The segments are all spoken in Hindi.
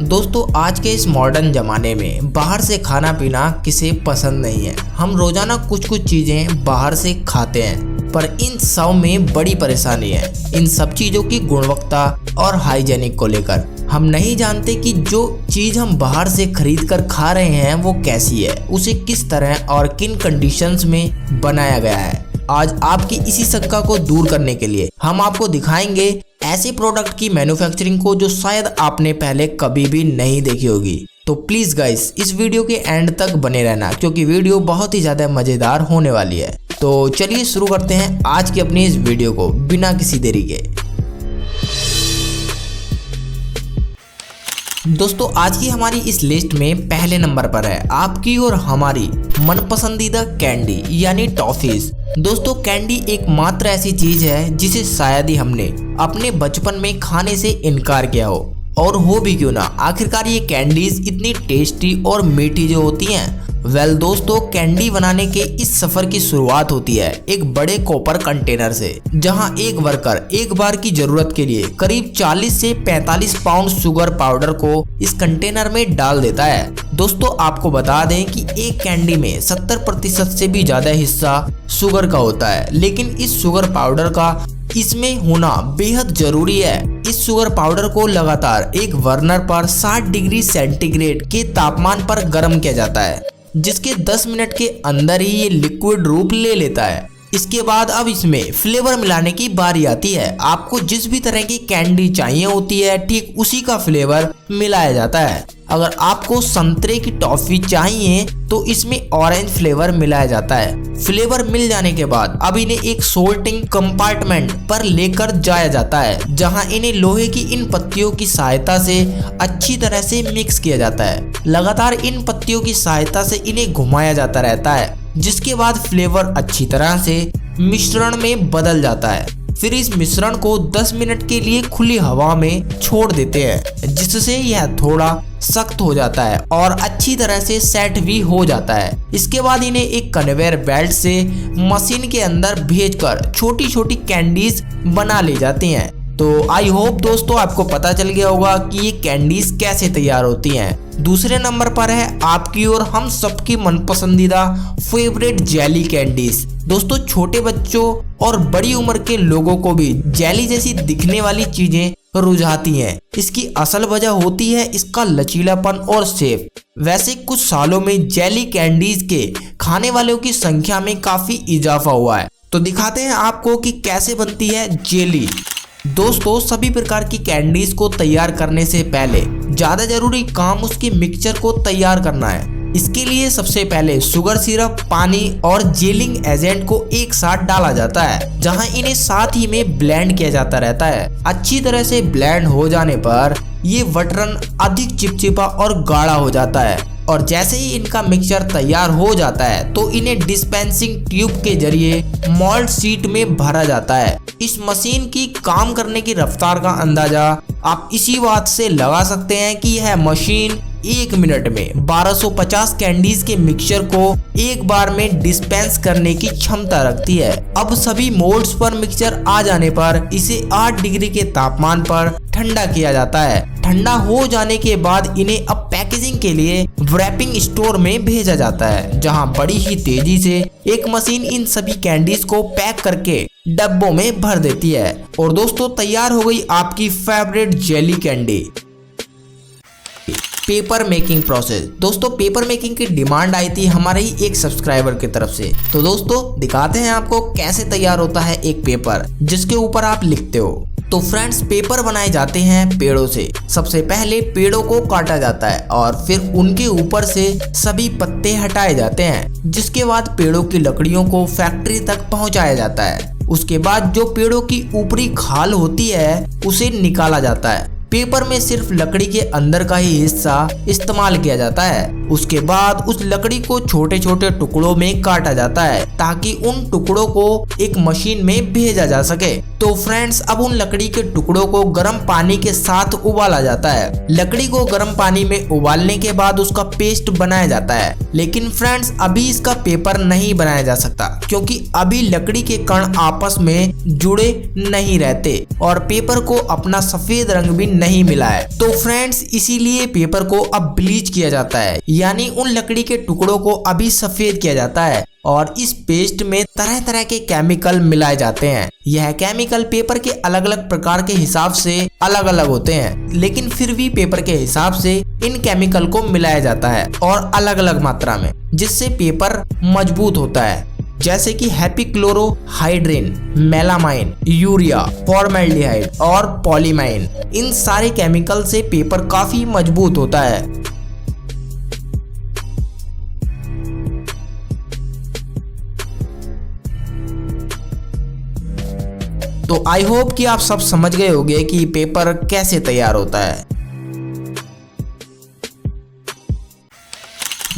दोस्तों आज के इस मॉडर्न ज़माने में बाहर से खाना पीना किसे पसंद नहीं है। हम रोज़ाना कुछ चीज़ें बाहर से खाते हैं, पर इन सब में बड़ी परेशानी है। इन सब चीज़ों की गुणवत्ता और हाइजेनिक को लेकर हम नहीं जानते कि जो चीज़ हम बाहर से खरीद कर खा रहे हैं वो कैसी है, उसे किस तरह और किन कंडीशंस में बनाया गया है। आज आपकी इसी शंका को दूर करने के लिए हम आपको दिखाएंगे ऐसे प्रोडक्ट की मैन्युफैक्चरिंग को जो शायद आपने पहले कभी भी नहीं देखी होगी। तो प्लीज गाइस इस वीडियो के एंड तक बने रहना, क्योंकि वीडियो बहुत ही ज्यादा मजेदार होने वाली है। तो चलिए शुरू करते हैं आज की अपनी इस वीडियो को बिना किसी देरी के। दोस्तों आज की हमारी इस लिस्ट में पहले नंबर पर है आपकी और हमारी मनपसंदीदा कैंडी यानी टॉफीज। दोस्तों कैंडी एकमात्र ऐसी चीज है जिसे शायद ही हमने अपने बचपन में खाने से इनकार किया हो, और हो भी क्यों ना। आखिरकार ये कैंडीज इतनी टेस्टी और मीठी जो होती हैं। दोस्तों कैंडी बनाने के इस सफर की शुरुआत होती है एक बड़े कॉपर कंटेनर से, जहां एक वर्कर एक बार की जरूरत के लिए करीब 40 से 45 पाउंड शुगर पाउडर को इस कंटेनर में डाल देता है। दोस्तों आपको बता दें कि एक कैंडी में 70% से भी ज्यादा हिस्सा शुगर का होता है, लेकिन इस शुगर पाउडर का इसमें होना बेहद जरूरी है। इस शुगर पाउडर को लगातार एक बर्नर पर 60 डिग्री सेंटीग्रेड के तापमान पर गर्म किया जाता है, जिसके 10 मिनट के अंदर ही ये लिक्विड रूप ले लेता है। इसके बाद अब इसमें फ्लेवर मिलाने की बारी आती है। आपको जिस भी तरह की कैंडी चाहिए होती है ठीक उसी का फ्लेवर मिलाया जाता है। अगर आपको संतरे की टॉफी चाहिए तो इसमें ऑरेंज फ्लेवर मिलाया जाता है। फ्लेवर मिल जाने के बाद अब इन्हें एक सोल्टिंग कंपार्टमेंट पर लेकर जाया जाता है, जहां इन्हें लोहे की इन पत्तियों की सहायता से अच्छी तरह से मिक्स किया जाता है। लगातार इन पत्तियों की सहायता से इन्हें घुमाया जाता रहता है, जिसके बाद फ्लेवर अच्छी तरह से मिश्रण में बदल जाता है। फिर इस मिश्रण को 10 मिनट के लिए खुली हवा में छोड़ देते हैं, जिससे यह थोड़ा सख्त हो जाता है और अच्छी तरह से सेट भी हो जाता है। इसके बाद इन्हें एक कन्वेयर बेल्ट से मशीन के अंदर भेजकर छोटी छोटी कैंडीज बना ले जाते हैं। तो आई होप दोस्तों आपको पता चल गया होगा कि ये कैंडीज कैसे तैयार होती हैं। दूसरे नंबर पर है आपकी और हम सबकी मनपसंदीदा फेवरेट जेली कैंडीज। दोस्तों छोटे बच्चों और बड़ी उम्र के लोगों को भी जेली जैसी दिखने वाली चीजें रुझाती हैं। इसकी असल वजह होती है इसका लचीलापन और शेप। वैसे कुछ सालों में जेली कैंडीज के खाने वालों की संख्या में काफी इजाफा हुआ है। तो दिखाते हैं आपको कि कैसे बनती है जेली। दोस्तों सभी प्रकार की कैंडीज को तैयार करने से पहले ज्यादा जरूरी काम उसके मिक्सचर को तैयार करना है। इसके लिए सबसे पहले शुगर सिरप, पानी और जेलिंग एजेंट को एक साथ डाला जाता है, जहां इन्हें साथ ही में ब्लेंड किया जाता रहता है। अच्छी तरह से ब्लेंड हो जाने पर ये वटरन अधिक चिपचिपा और गाढ़ा हो जाता है, और जैसे ही इनका मिक्सचर तैयार हो जाता है तो इन्हें डिस्पेंसिंग ट्यूब के जरिए मोल्ड शीट में भरा जाता है। इस मशीन की काम करने की रफ्तार का अंदाजा आप इसी बात से लगा सकते हैं कि यह मशीन 1 मिनट में 1250 कैंडीज के मिक्सचर को एक बार में डिस्पेंस करने की क्षमता रखती है। अब सभी मोल्ड्स पर मिक्सचर आ जाने पर इसे 8 डिग्री के तापमान पर ठंडा किया जाता है। ठंडा हो जाने के बाद इन्हें अब पैकेजिंग के लिए रैपिंग स्टोर में भेजा जाता है, जहां बड़ी ही तेजी से एक मशीन इन सभी कैंडीज को पैक करके डब्बों में भर देती है। और दोस्तों तैयार हो गई आपकी favourite jelly candy. Paper making process. दोस्तों पेपर मेकिंग की डिमांड आई थी हमारे ही एक सब्सक्राइबर की तरफ से। तो दोस्तों दिखाते हैं आपको कैसे तैयार होता है एक पेपर जिसके ऊपर आप लिखते हो। तो फ्रेंड्स पेपर बनाए जाते हैं पेड़ों से। सबसे पहले पेड़ों को काटा जाता है और फिर उनके ऊपर से सभी पत्ते हटाए जाते हैं, जिसके बाद पेड़ों की लकड़ियों को फैक्ट्री तक पहुंचाया जाता है। उसके बाद जो पेड़ों की ऊपरी खाल होती है उसे निकाला जाता है। पेपर में सिर्फ लकड़ी के अंदर का ही हिस्सा इस्तेमाल किया जाता है। उसके बाद उस लकड़ी को छोटे छोटे टुकड़ों में काटा जाता है ताकि उन टुकड़ों को एक मशीन में भेजा जा सके। तो फ्रेंड्स, अब उन लकड़ी के टुकड़ों को गर्म पानी के साथ उबाला जाता है। लकड़ी को गर्म पानी में उबालने के बाद उसका पेस्ट बनाया जाता है। लेकिन फ्रेंड्स, अभी इसका पेपर नहीं बनाया जा सकता क्योंकि अभी लकड़ी के कण आपस में जुड़े नहीं रहते और पेपर को अपना सफेद रंग भी नहीं मिला है। तो फ्रेंड्स, इसीलिए पेपर को अब ब्लीच किया जाता है, यानी उन लकड़ी के टुकड़ों को अभी सफेद किया जाता है और इस पेस्ट में तरह तरह के केमिकल मिलाए जाते हैं। यह केमिकल पेपर के अलग अलग प्रकार के हिसाब से अलग अलग होते हैं, लेकिन फिर भी पेपर के हिसाब से इन केमिकल को मिलाया जाता है और अलग अलग मात्रा में, जिससे पेपर मजबूत होता है। जैसे कि हैप्पीक्लोरोहाइड्रिन, मेलामाइन, यूरिया, फॉर्मेल्डिहाइड और पॉलीमाइन। इन सारे केमिकल से पेपर काफी मजबूत होता है। तो आई होप कि आप सब समझ गए होंगे कि पेपर कैसे तैयार होता है।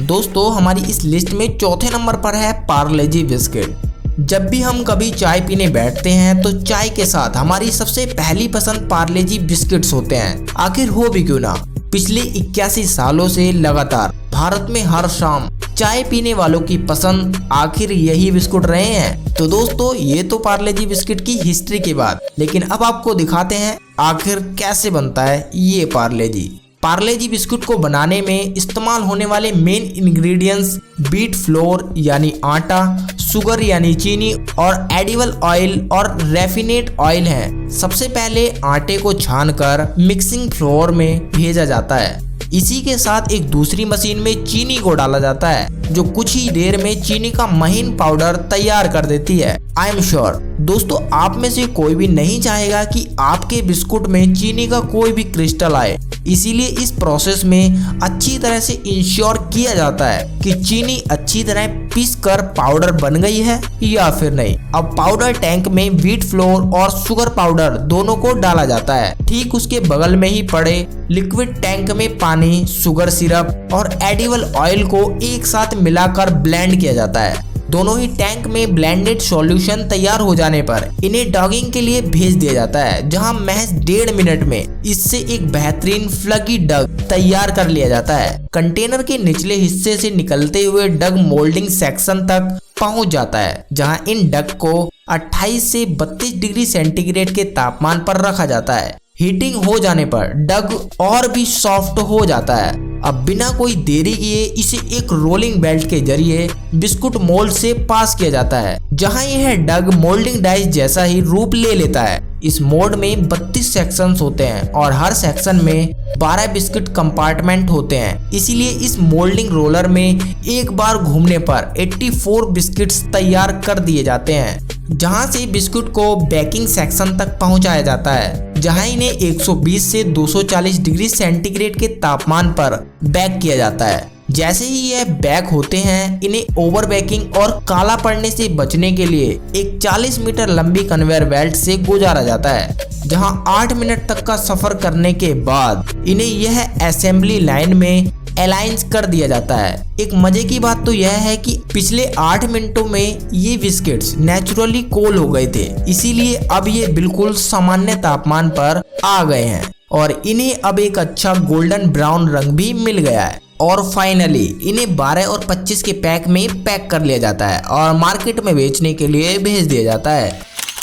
दोस्तों, हमारी इस लिस्ट में चौथे नंबर पर है पार्ले जी बिस्किट। जब भी हम कभी चाय पीने बैठते हैं तो चाय के साथ हमारी सबसे पहली पसंद पार्ले जी बिस्किट्स होते हैं। आखिर हो भी क्यों ना, पिछले 81 सालों से लगातार भारत में हर शाम चाय पीने वालों की पसंद आखिर यही बिस्कुट रहे हैं। तो दोस्तों, ये तो पार्ले जी बिस्किट की हिस्ट्री की बात, लेकिन अब आपको दिखाते हैं आखिर कैसे बनता है ये पार्ले जी। पार्ले जी बिस्कुट को बनाने में इस्तेमाल होने वाले मेन इंग्रेडिएंट्स व्हीट फ्लोर यानी आटा, शुगर यानी चीनी और एडिबल ऑयल और रैफिनेट ऑयल हैं। सबसे पहले आटे को छानकर मिक्सिंग फ्लोर में भेजा जाता है। इसी के साथ एक दूसरी मशीन में चीनी को डाला जाता है जो कुछ ही देर में चीनी का महीन पाउडर तैयार कर देती है। आई एम श्योर दोस्तों, आप में से कोई भी नहीं चाहेगा कि आपके बिस्कुट में चीनी का कोई भी क्रिस्टल आए। इसीलिए इस प्रोसेस में अच्छी तरह से इंश्योर किया जाता है कि चीनी अच्छी तरह पीस कर पाउडर बन गई है या फिर नहीं। अब पाउडर टैंक में व्हीट फ्लोर और शुगर पाउडर दोनों को डाला जाता है। ठीक उसके बगल में ही पड़े लिक्विड टैंक में पानी, शुगर सिरप और एडिबल ऑयल को एक साथ मिलाकर ब्लेंड किया जाता है। दोनों ही टैंक में ब्लेंडेड सॉल्यूशन तैयार हो जाने पर इन्हें डॉगिंग के लिए भेज दिया जाता है, जहां महज 1.5 मिनट में इससे एक बेहतरीन फ्लगी डग तैयार कर लिया जाता है। कंटेनर के निचले हिस्से से निकलते हुए डग मोल्डिंग सेक्शन तक पहुंच जाता है, जहां इन डग को 28 से 32 डिग्री सेंटीग्रेड के तापमान पर रखा जाता है। हीटिंग हो जाने पर डग और भी सॉफ्ट हो जाता है। अब बिना कोई देरी किए इसे एक रोलिंग बेल्ट के जरिए बिस्कुट मोल्ड से पास किया जाता है, जहां यह डग मोल्डिंग डाइस जैसा ही रूप ले लेता है। इस मोड में 32 सेक्शंस होते हैं और हर सेक्शन में 12 बिस्किट कंपार्टमेंट होते हैं। इसीलिए इस मोल्डिंग रोलर में एक बार घूमने पर 84 बिस्किट्स तैयार कर दिए जाते हैं, जहां से बिस्कुट को बेकिंग सेक्शन तक पहुंचाया जाता है, जहां इन्हें 120 से 240 डिग्री सेंटीग्रेड के तापमान पर बेक किया जाता है। जैसे ही यह बेक होते हैं, इन्हें ओवर बेकिंग और काला पड़ने से बचने के लिए एक 40 मीटर लंबी कन्वेयर बेल्ट से गुजारा जाता है, जहां 8 मिनट तक का सफर करने के बाद इन्हें यह असेंबली लाइन में अलाइन कर दिया जाता है। एक मजे की बात तो यह है कि पिछले 8 मिनटों में ये बिस्किट्स नेचुरली कोल हो गए थे, इसीलिए अब ये बिल्कुल सामान्य तापमान पर आ गए हैं और इन्हें अब एक अच्छा गोल्डन ब्राउन रंग भी मिल गया है। और फाइनली इन्हें 12 और 25 के पैक में पैक कर लिया जाता है और मार्केट में बेचने के लिए भेज दिया जाता है।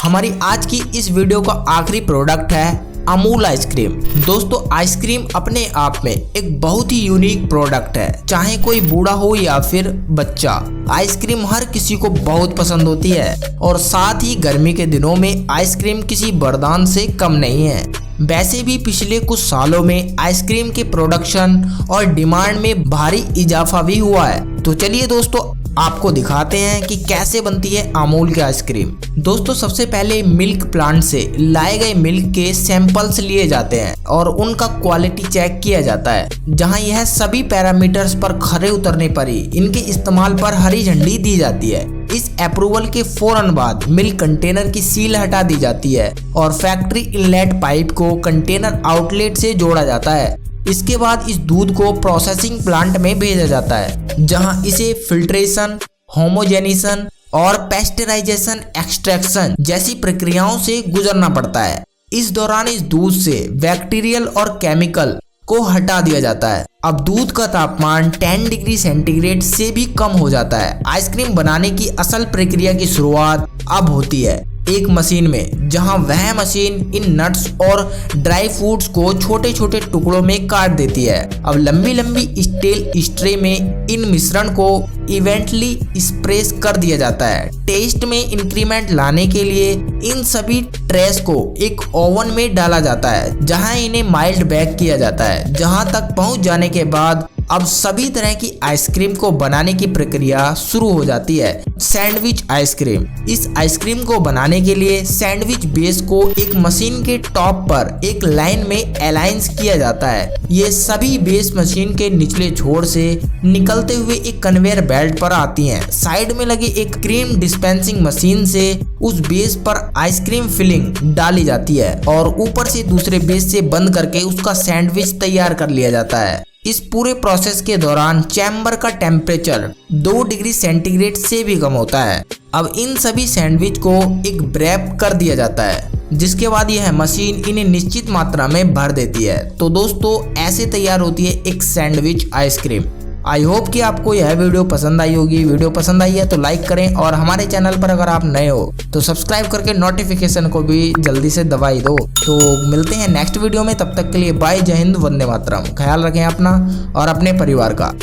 हमारी आज की इस वीडियो का आखिरी प्रोडक्ट है अमूल आइसक्रीम। दोस्तों, आइसक्रीम अपने आप में एक बहुत ही यूनिक प्रोडक्ट है। चाहे कोई बूढ़ा हो या फिर बच्चा, आइसक्रीम हर किसी को बहुत पसंद होती है और साथ ही गर्मी के दिनों में आइसक्रीम किसी वरदान से कम नहीं है। वैसे भी पिछले कुछ सालों में आइसक्रीम के प्रोडक्शन और डिमांड में भारी इजाफा भी हुआ है। तो चलिए दोस्तों, आपको दिखाते हैं कि कैसे बनती है अमूल की आइसक्रीम। दोस्तों, सबसे पहले मिल्क प्लांट से लाए गए मिल्क के सैंपल्स लिए जाते हैं और उनका क्वालिटी चेक किया जाता है, जहां यह सभी पैरामीटर्स पर खरे उतरने पर ही इनके इस्तेमाल पर हरी झंडी दी जाती है। इस अप्रूवल के फौरन बाद मिल्क कंटेनर की सील हटा दी जाती है और फैक्ट्री इनलेट पाइप को कंटेनर आउटलेट से जोड़ा जाता है। इसके बाद इस दूध को प्रोसेसिंग प्लांट में भेजा जाता है, जहां इसे फिल्ट्रेशन, होमोजेनेशन और पेस्चराइजेशन, एक्सट्रैक्शन जैसी प्रक्रियाओं से गुजरना पड़ता है। इस दौरान इस दूध से बैक्टीरियल और केमिकल को हटा दिया जाता है। अब दूध का तापमान 10 डिग्री सेंटीग्रेड से भी कम हो जाता है। आइसक्रीम बनाने की असल प्रक्रिया की शुरुआत अब होती है एक मशीन में, जहां वह मशीन इन नट्स और ड्राई फ्रूट्स को छोटे छोटे टुकड़ों में काट देती है। अब लंबी लंबी स्टील ट्रे में इन मिश्रण को इवेंटली स्प्रेस कर दिया जाता है। टेस्ट में इंक्रीमेंट लाने के लिए इन सभी ट्रेस को एक ओवन में डाला जाता है, जहां इन्हें माइल्ड बेक किया जाता है। जहां तक पहुंच जाने के बाद अब सभी तरह की आइसक्रीम को बनाने की प्रक्रिया शुरू हो जाती है। Sandwich ice cream. इस आइसक्रीम को बनाने के लिए सैंडविच बेस को एक मशीन के टॉप पर एक लाइन में अलाइन किया जाता है। ये सभी बेस मशीन के निचले छोर से निकलते हुए एक कन्वेयर बेल्ट पर आती हैं। साइड में लगी एक क्रीम डिस्पेंसिंग मशीन से उस बेस पर आइसक्रीम फिलिंग डाली जाती है और ऊपर से दूसरे बेस से बंद करके उसका सैंडविच तैयार कर लिया जाता है। इस पूरे प्रोसेस के दौरान चैम्बर का टेम्परेचर 2 डिग्री सेंटीग्रेड से भी कम होता है। अब इन सभी सैंडविच को एक ब्रैप कर दिया जाता है, जिसके बाद यह मशीन इन्हें निश्चित मात्रा में भर देती है। तो दोस्तों, ऐसे तैयार होती है एक सैंडविच आइसक्रीम। आई होप कि आपको यह वीडियो पसंद आई होगी। वीडियो पसंद आई है तो लाइक करें और हमारे चैनल पर अगर आप नए हो तो सब्सक्राइब करके नोटिफिकेशन को भी जल्दी से दबाई दो। तो मिलते हैं नेक्स्ट वीडियो में, तब तक के लिए बाय, जय हिंद, वंदे मातरम। ख्याल रखें अपना और अपने परिवार का।